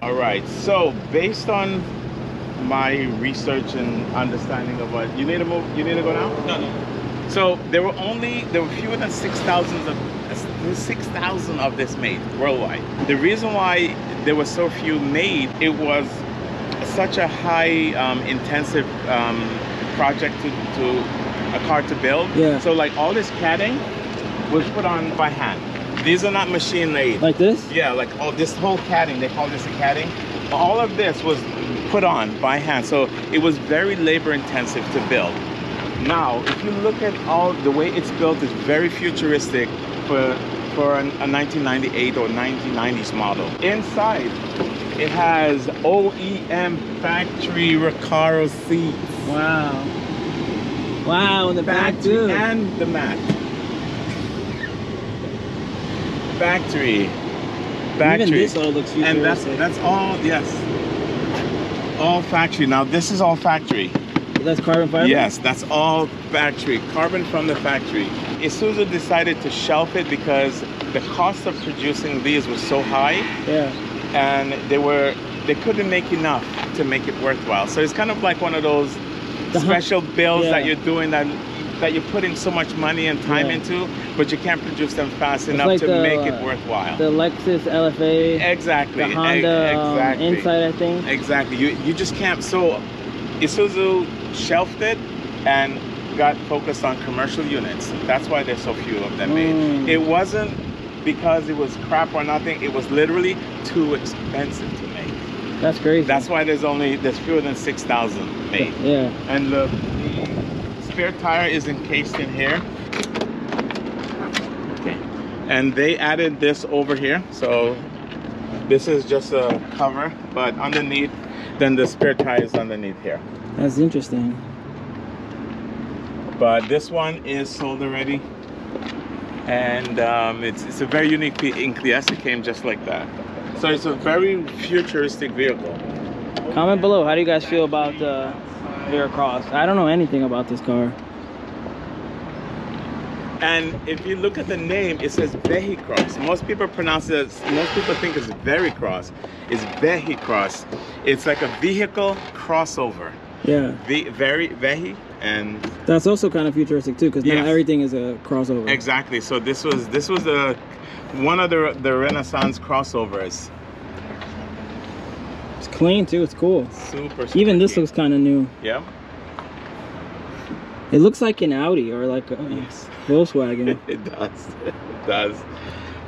All right, so based on my research and understanding of what you need to move, you need to go now? No. So there were fewer than 6,000 of this made worldwide. The reason why there were so few made, it was such a high intensive project to a car to build. Yeah. So like all this catting was put on by hand. These are not machine made. Like this? Yeah, like this whole catting, they call this a catting. All of this was put on by hand. So it was very labor intensive to build. Now, if you look at all the way it's built, is very futuristic for a 1998 or 1990s model. Inside, it has OEM factory Recaro seats. Wow. Wow, in the back too. And the mat. Factory. Even this all looks futuristic. And that's all, yes. All factory. Now this is all factory. That's carbon fiber? Yes, that's all factory. Carbon from the factory. Isuzu decided to shelf it because the cost of producing these was so high. Yeah. And they couldn't make enough to make it worthwhile. So it's kind of like one of those special builds that you're doing that you're putting so much money and time into, but you can't produce them fast enough like to make it worthwhile. The Lexus LFA. Exactly. The Honda Insight, I think. Exactly. You just can't. So Isuzu shelved it and got focused on commercial units. That's why there's so few of them made. It wasn't because it was crap or nothing. It was literally too expensive to make. That's crazy. That's why there's fewer than 6,000 made. Yeah. And the spare tire is encased in here. Okay. And they added this over here. So this is just a cover, but underneath, then the spare tire is underneath here. That's interesting. But this one is sold already. And it's a very unique Inclias. It came just like that. So it's a very futuristic vehicle. Comment below, how do you guys feel about the Vehicross? I don't know anything about this car. And if you look at the name, it says Vehicross. Most people pronounce it most people think it's Vehicross. It's Vehicross. It's like a vehicle crossover. Yeah. Vehi, and that's also kind of futuristic too, because now everything is a crossover. Exactly. So this was one of the Renaissance crossovers. It's clean too. It's cool. Super. Even this looks kind of new. Yeah. It looks like an Audi or like a Volkswagen. It does. It does.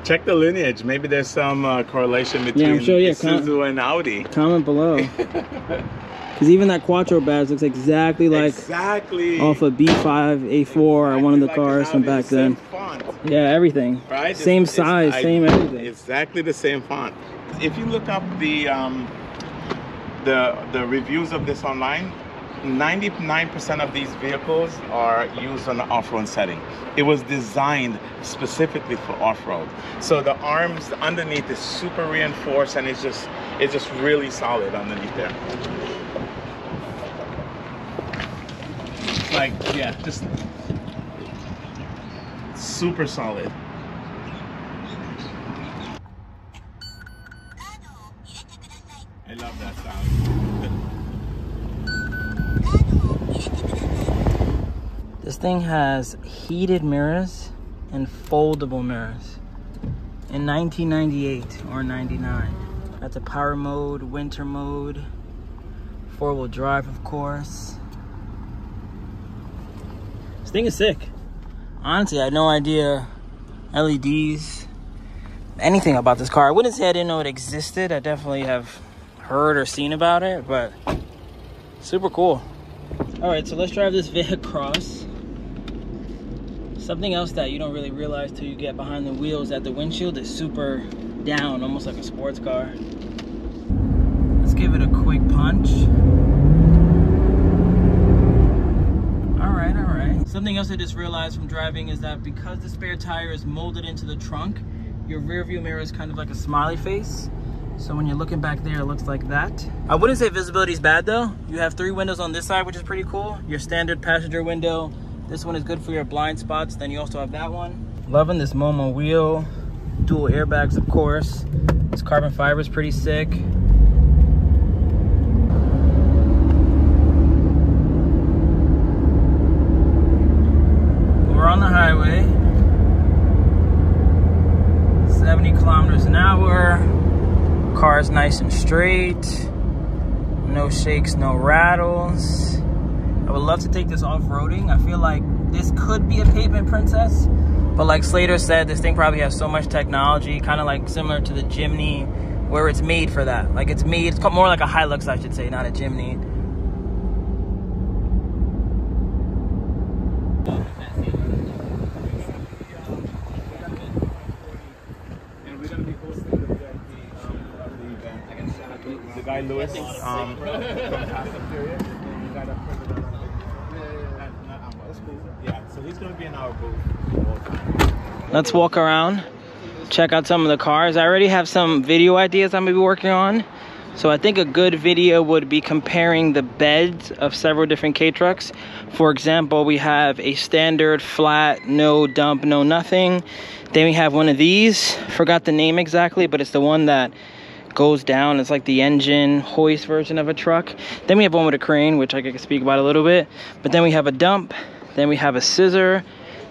Check the lineage. Maybe there's some correlation between Isuzu and Audi. Comment below. Because even that Quattro badge looks exactly like off a B5, A4, or one of the cars from back then. Font. Yeah, everything. Right? Same size, same everything. Exactly the same font. If you look up the reviews of this online, 99% of these vehicles are used on the off-road setting. It was designed specifically for off-road. So the arms underneath is super reinforced, and it's just really solid underneath there. Like, yeah, just super solid. I love that sound. This thing has heated mirrors and foldable mirrors in 1998 or 99. That's a power mode, winter mode, 4-wheel drive, of course. This thing is sick. Honestly, I had no idea LEDs, anything about this car. I wouldn't say I didn't know it existed. I definitely have heard or seen about it, but super cool. All right, so let's drive this Vehicross. Something else that you don't really realize till you get behind the wheel is that the windshield is super down, almost like a sports car. Let's give it a quick punch. Something else I just realized from driving is that because the spare tire is molded into the trunk, your rear view mirror is kind of like a smiley face. So when you're looking back there, it looks like that. I wouldn't say visibility is bad though. You have 3 windows on this side, which is pretty cool. Your standard passenger window. This one is good for your blind spots. Then you also have that one. Loving this Momo wheel. Dual airbags, of course. This carbon fiber is pretty sick. highway. 70 kilometers an hour. Car's nice and straight. No shakes, no rattles. I would love to take this off-roading. I feel like this could be a pavement princess, but like Slater said, this thing probably has so much technology, kind of like similar to the Jimny, where it's made for that. Like it's more like a Hilux, I should say, not a Jimny. The guy Lewis from Fast and Furious. Yeah, so he's going to be in our booth. Let's walk around, check out some of the cars. I already have some video ideas I'm going to be working on. So I think a good video would be comparing the beds of several different K-trucks. For example, we have a standard flat, no dump, no nothing. Then we have one of these. Forgot the name exactly, but it's the one that goes down. It's like the engine hoist version of a truck. Then we have one with a crane, which I can speak about a little bit. But then we have a dump. Then we have a scissor.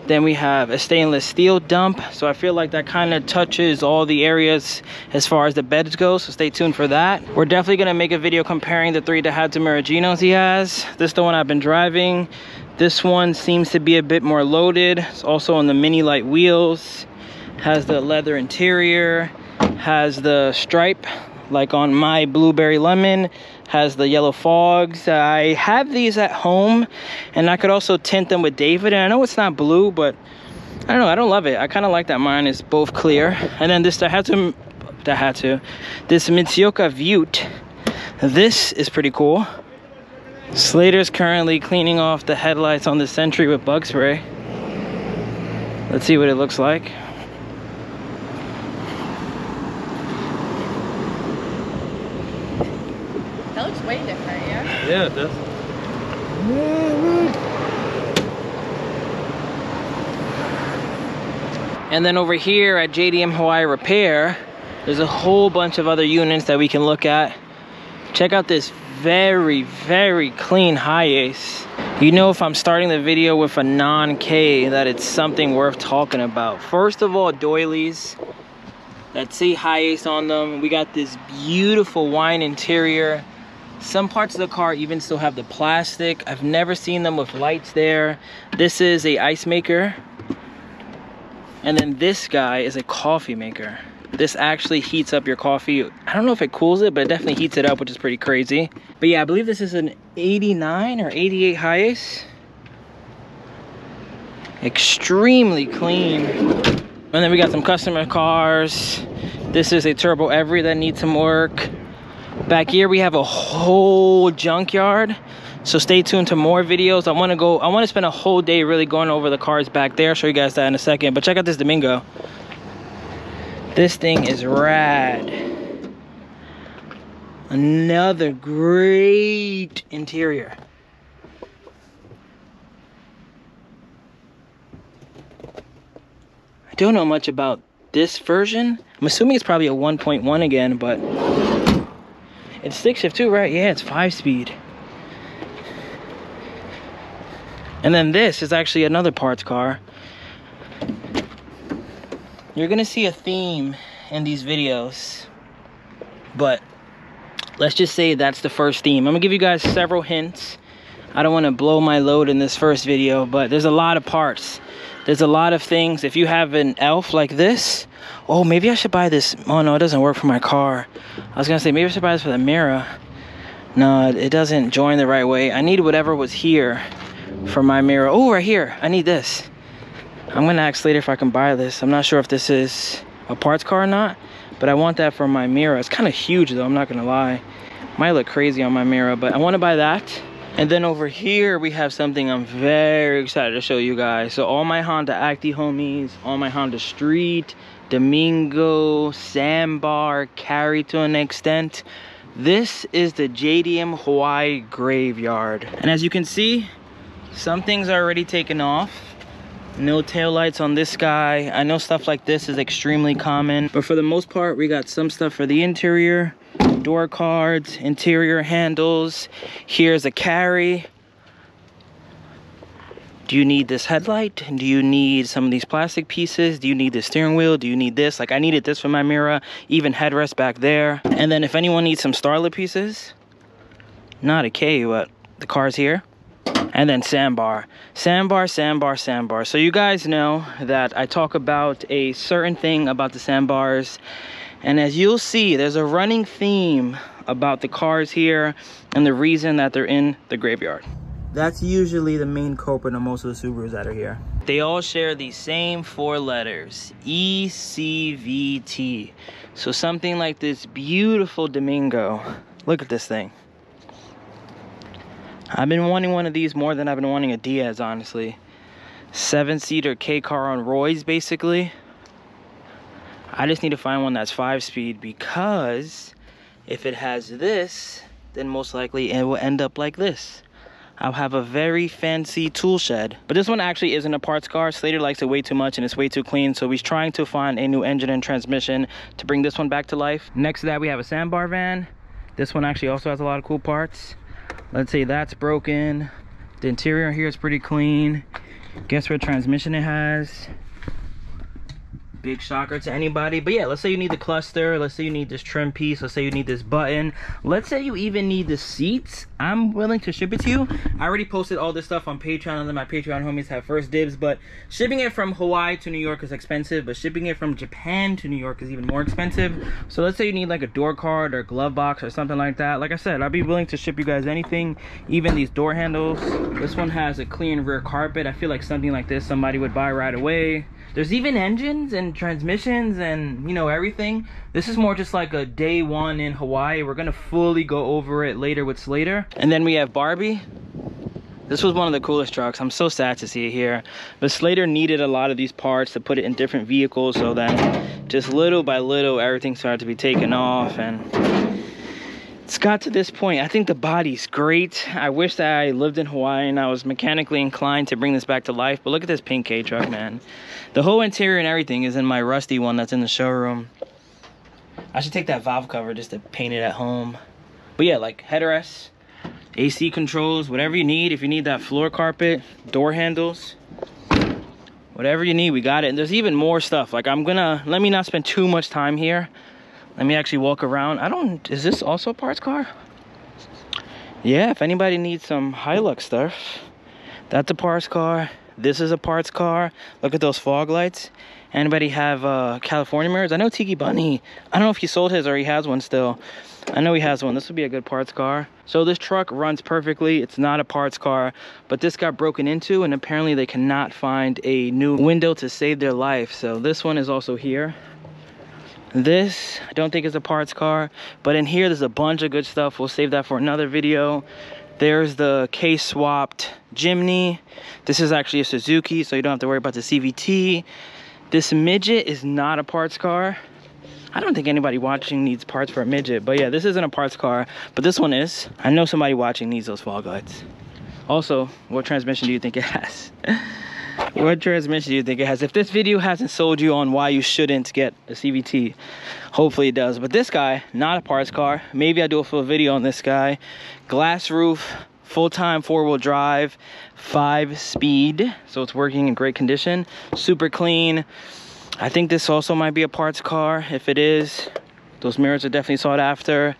Then we have a stainless steel dump. So I feel like that kind of touches all the areas as far as the beds go. So stay tuned for that. We're definitely going to make a video comparing the 3 Daihatsu Meriginos he has. This is the one I've been driving. This one seems to be a bit more loaded. It's also on the mini light wheels. Has the leather interior. Has the stripe like on my blueberry lemon. Has the yellow fogs. I have these at home, and I could also tint them with David. And I know it's not blue, but I don't know, I don't love it. I kind of like that mine is both clear. And then this Daihatsu, this Mitsuoka Vute, this is pretty cool. Slater's currently cleaning off the headlights on the Sentry with bug spray. Let's see what it looks like. That looks way different, yeah? Yeah, it does. And then over here at JDM Hawaii Repair, there's a whole bunch of other units that we can look at. Check out this very, very clean HIACE. You know, if I'm starting the video with a non-K, that it's something worth talking about. First of all, doilies that say HIACE on them. We got this beautiful wine interior. Some parts of the car even still have the plastic. I've never seen them with lights there. This is a ice maker. And then this guy is a coffee maker. This actually heats up your coffee. I don't know if it cools it, but it definitely heats it up, which is pretty crazy. But yeah, I believe this is an 89 or 88 HIACE. Extremely clean. And then we got some customer cars. This is a Turbo Every that needs some work. Back here we have a whole junkyard, so stay tuned to more videos. I want to spend a whole day really going over the cars back there. I'll show you guys that in a second, but check out this Domingo. This thing is rad. Another great interior. I don't know much about this version. I'm assuming it's probably a 1.1 again, but it's stick shift too, right? Yeah, it's 5-speed. And then this is actually another parts car. You're gonna see a theme in these videos, but let's just say that's the first theme. I'm gonna give you guys several hints. I don't wanna blow my load in this first video, but there's a lot of parts. There's a lot of things. If you have an Elf like this, oh, maybe I should buy this. Oh no, it doesn't work for my car. I was gonna say, maybe I should buy this for the mirror. No, it doesn't join the right way. I need whatever was here for my mirror. Oh, right here, I need this. I'm gonna ask later if I can buy this. I'm not sure if this is a parts car or not, but I want that for my mirror. It's kind of huge though, I'm not gonna lie. Might look crazy on my mirror, but I wanna buy that. And then over here, we have something I'm very excited to show you guys. So all my Honda Acti homies, all my Honda Street, Domingo, Sandbar, Carry to an extent. This is the JDM Hawaii Graveyard. And as you can see, some things are already taken off. No taillights on this guy. I know stuff like this is extremely common, but for the most part, we got some stuff for the interior. Door cards, interior handles. Here's a Carry. Do you need this headlight? Do you need some of these plastic pieces? Do you need the steering wheel? Do you need this? Like, I needed this for my mirror, even headrest back there. And then if anyone needs some starlet pieces, not a K, but the car's here. And then sandbar. Sandbar, sandbar, sandbar. So you guys know that I talk about a certain thing about the sandbars. And as you'll see, there's a running theme about the cars here and the reason that they're in the graveyard. That's usually the main culprit of most of the Subarus that are here. They all share the same 4 letters, ECVT. So something like this beautiful Domingo. Look at this thing. I've been wanting one of these more than I've been wanting a Diaz, honestly. 7-seater K car on Roy's, basically. I just need to find one that's 5-speed, because if it has this, then most likely it will end up like this. I'll have a very fancy tool shed. But this one actually isn't a parts car. Slater likes it way too much and it's way too clean. So he's trying to find a new engine and transmission to bring this one back to life. Next to that, we have a sandbar van. This one actually also has a lot of cool parts. Let's say that's broken. The interior here is pretty clean. Guess what transmission it has. Big shocker to anybody. But yeah, let's say you need the cluster. Let's say you need this trim piece. Let's say you need this button. Let's say you even need the seats. I'm willing to ship it to you. I already posted all this stuff on Patreon, and then my Patreon homies have first dibs. But shipping it from Hawaii to New York is expensive, but shipping it from Japan to New York is even more expensive. So let's say you need like a door card or glove box or something like that. Like I said, I'll be willing to ship you guys anything, even these door handles. This one has a clean rear carpet. I feel like something like this somebody would buy right away. There's even engines and transmissions and, you know, everything. This is more just like a day one in Hawaii. We're gonna fully go over it later with Slater. And then we have Barbie. This was one of the coolest trucks. I'm so sad to see it here. But Slater needed a lot of these parts to put it in different vehicles, so then just little by little, everything started to be taken off, and it's got to this point. I think the body's great. I wish that I lived in Hawaii and I was mechanically inclined to bring this back to life. But look at this pink K truck, man. The whole interior and everything is in my rusty one that's in the showroom. I should take that valve cover just to paint it at home. But yeah, like headrests, AC controls, whatever you need. If you need that floor carpet, door handles, whatever you need, we got it. And there's even more stuff. Like, let me not spend too much time here. Let me actually walk around. Is this also a parts car? Yeah, if anybody needs some Hilux stuff, that's a parts car. This is a parts car. Look at those fog lights. Anybody have California mirrors? I know Tiki Bunny, I don't know if he sold his or he has one still. I know he has one. This would be a good parts car. So this truck runs perfectly. It's not a parts car, but this got broken into and apparently they cannot find a new window to save their life. So this one is also here. This, I don't think is a parts car, but in here there's a bunch of good stuff. We'll save that for another video. There's the case swapped Jimny. This is actually a Suzuki, so you don't have to worry about the CVT. This midget is not a parts car. I don't think anybody watching needs parts for a midget, but yeah, this isn't a parts car, but this one is. I know somebody watching needs those fog lights. Also, what transmission do you think it has? What transmission do you think it has? If this video hasn't sold you on why you shouldn't get a CVT, hopefully it does. But this guy, not a parts car. Maybe I'll do a full video on this guy. Glass roof, full-time 4-wheel drive, 5-speed. So it's working in great condition. Super clean. I think this also might be a parts car. If it is, those mirrors are definitely sought after.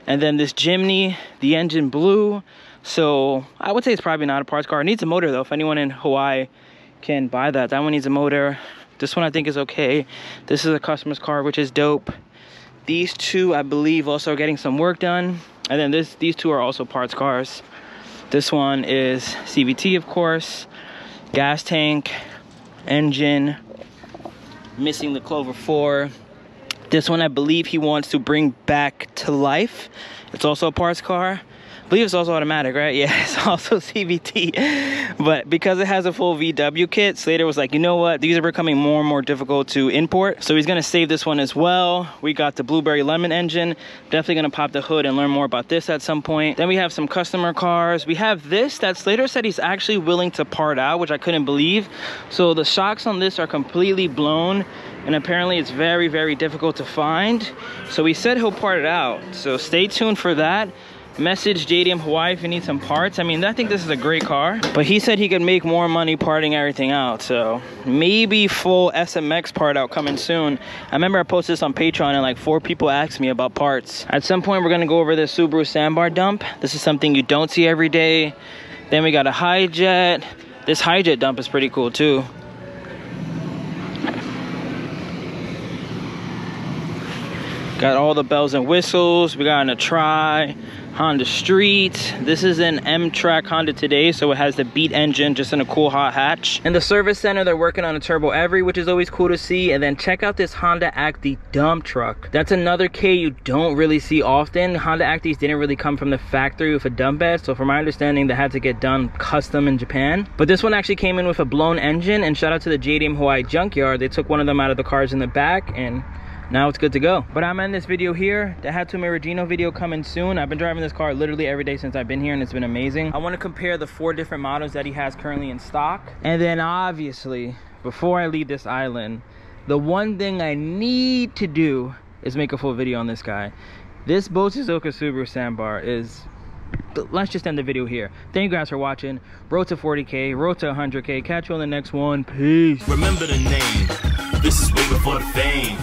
And then this Jimny, the engine blue. So I would say it's probably not a parts car. It needs a motor though. If anyone in Hawaii can buy that, that one needs a motor. This one I think is okay. This is a customer's car, which is dope. These two I believe also are getting some work done. And then these two are also parts cars. This one is CVT, of course, gas tank, engine, missing the Clover 4. This one I believe he wants to bring back to life. It's also a parts car. I believe it's also automatic, right? Yeah, it's also CVT. But because it has a full VW kit, Slater was like, you know what? These are becoming more and more difficult to import. So he's gonna save this one as well. We got the Blueberry Lemon engine. Definitely gonna pop the hood and learn more about this at some point. Then we have some customer cars. We have this that Slater said he's actually willing to part out, which I couldn't believe. So the shocks on this are completely blown, and apparently it's very, very difficult to find. So he said he'll part it out. So stay tuned for that. Message JDM Hawaii if you need some parts. I mean, I think this is a great car, but he said he could make more money parting everything out. So maybe full SMX part out coming soon. I remember I posted this on Patreon and like 4 people asked me about parts. At some point, we're gonna go over this Subaru sandbar dump. This is something you don't see every day. Then we got a HIACE. This HIACE dump is pretty cool too. Got all the bells and whistles. We got a Tri, Honda Street. This is an M-Track Honda today, so it has the Beat engine just in a cool hot hatch. In the service center, they're working on a Turbo Every, which is always cool to see. And then check out this Honda Acti dump truck. That's another K you don't really see often. Honda Actis didn't really come from the factory with a dump bed, so from my understanding, they had to get done custom in Japan. But this one actually came in with a blown engine, and shout out to the JDM Hawaii junkyard. They took one of them out of the cars in the back, and now it's good to go. But I'm ending this video here. The Hatume Regino video coming soon. I've been driving this car literally every day since I've been here, and it's been amazing. I want to compare the 4 different models that he has currently in stock. And then obviously, before I leave this island, the one thing I need to do is make a full video on this guy. This Bo Suzuka Subaru Sandbar is... Let's just end the video here. Thank you guys for watching. Road to 40K, road to 100K. Catch you on the next one. Peace. Remember the name. This is way before the fame.